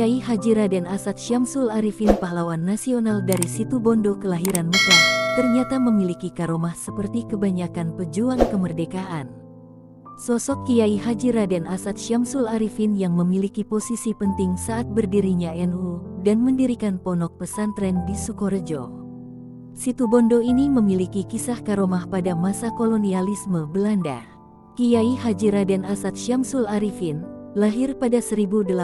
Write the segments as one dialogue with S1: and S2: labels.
S1: Kiai Haji Raden Asad Syamsul Arifin, pahlawan nasional dari Situbondo kelahiran Mekah, ternyata memiliki karomah seperti kebanyakan pejuang kemerdekaan. Sosok Kiai Haji Raden Asad Syamsul Arifin yang memiliki posisi penting saat berdirinya NU dan mendirikan pondok pesantren di Sukorejo, Situbondo ini memiliki kisah karomah pada masa kolonialisme Belanda. Kiai Haji Raden Asad Syamsul Arifin lahir pada 1897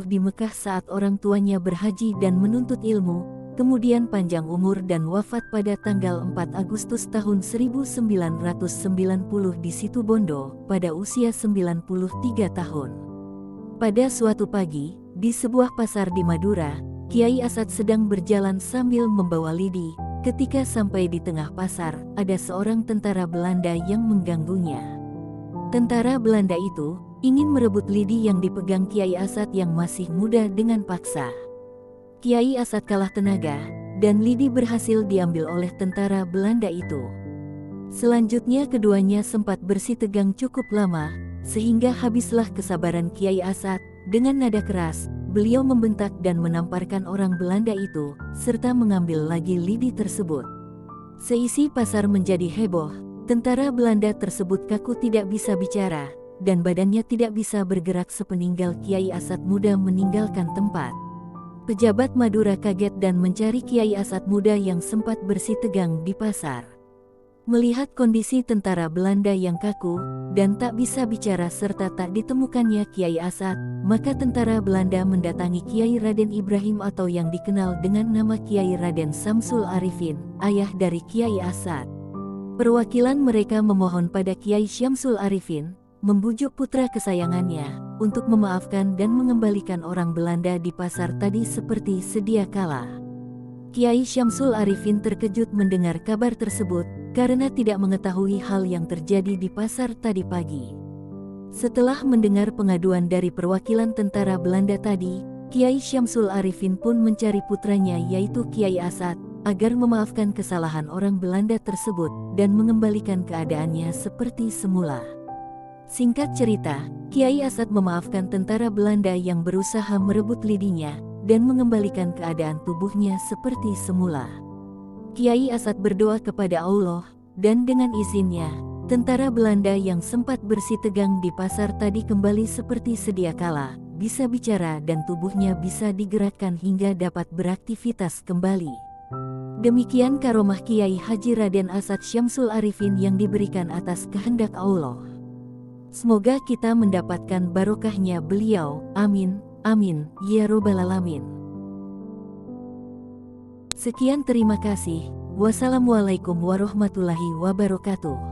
S1: di Mekah saat orang tuanya berhaji dan menuntut ilmu, kemudian panjang umur dan wafat pada tanggal 4 Agustus tahun 1990 di Situbondo pada usia 93 tahun. Pada suatu pagi, di sebuah pasar di Madura, Kiai Asad sedang berjalan sambil membawa lidi. Ketika sampai di tengah pasar, ada seorang tentara Belanda yang mengganggunya. Tentara Belanda itu ingin merebut lidi yang dipegang Kiai Asad yang masih muda dengan paksa. Kiai Asad kalah tenaga, dan lidi berhasil diambil oleh tentara Belanda itu. Selanjutnya keduanya sempat bersitegang cukup lama, sehingga habislah kesabaran Kiai Asad. Dengan nada keras, beliau membentak dan menamparkan orang Belanda itu, serta mengambil lagi lidi tersebut. Seisi pasar menjadi heboh. Tentara Belanda tersebut kaku, tidak bisa bicara, dan badannya tidak bisa bergerak sepeninggal Kiai Asad muda meninggalkan tempat. Pejabat Madura kaget dan mencari Kiai Asad muda yang sempat bersitegang di pasar. Melihat kondisi tentara Belanda yang kaku dan tak bisa bicara serta tak ditemukannya Kiai Asad, maka tentara Belanda mendatangi Kiai Raden Ibrahim atau yang dikenal dengan nama Kiai Raden Syamsul Arifin, ayah dari Kiai Asad. Perwakilan mereka memohon pada Kiai Syamsul Arifin, membujuk putra kesayangannya, untuk memaafkan dan mengembalikan orang Belanda di pasar tadi seperti sedia kala. Kiai Syamsul Arifin terkejut mendengar kabar tersebut, karena tidak mengetahui hal yang terjadi di pasar tadi pagi. Setelah mendengar pengaduan dari perwakilan tentara Belanda tadi, Kiai Syamsul Arifin pun mencari putranya yaitu Kiai Asad, agar memaafkan kesalahan orang Belanda tersebut dan mengembalikan keadaannya seperti semula. Singkat cerita, Kiai Asad memaafkan tentara Belanda yang berusaha merebut lidinya dan mengembalikan keadaan tubuhnya seperti semula. Kiai Asad berdoa kepada Allah, dan dengan izinnya, tentara Belanda yang sempat bersitegang di pasar tadi kembali seperti sedia kala, bisa bicara dan tubuhnya bisa digerakkan hingga dapat beraktivitas kembali. Demikian karomah Kiai Haji Raden Asad Syamsul Arifin yang diberikan atas kehendak Allah. Semoga kita mendapatkan barokahnya beliau, amin, amin, ya robbal alamin. Sekian, terima kasih. Wassalamualaikum warahmatullahi wabarakatuh.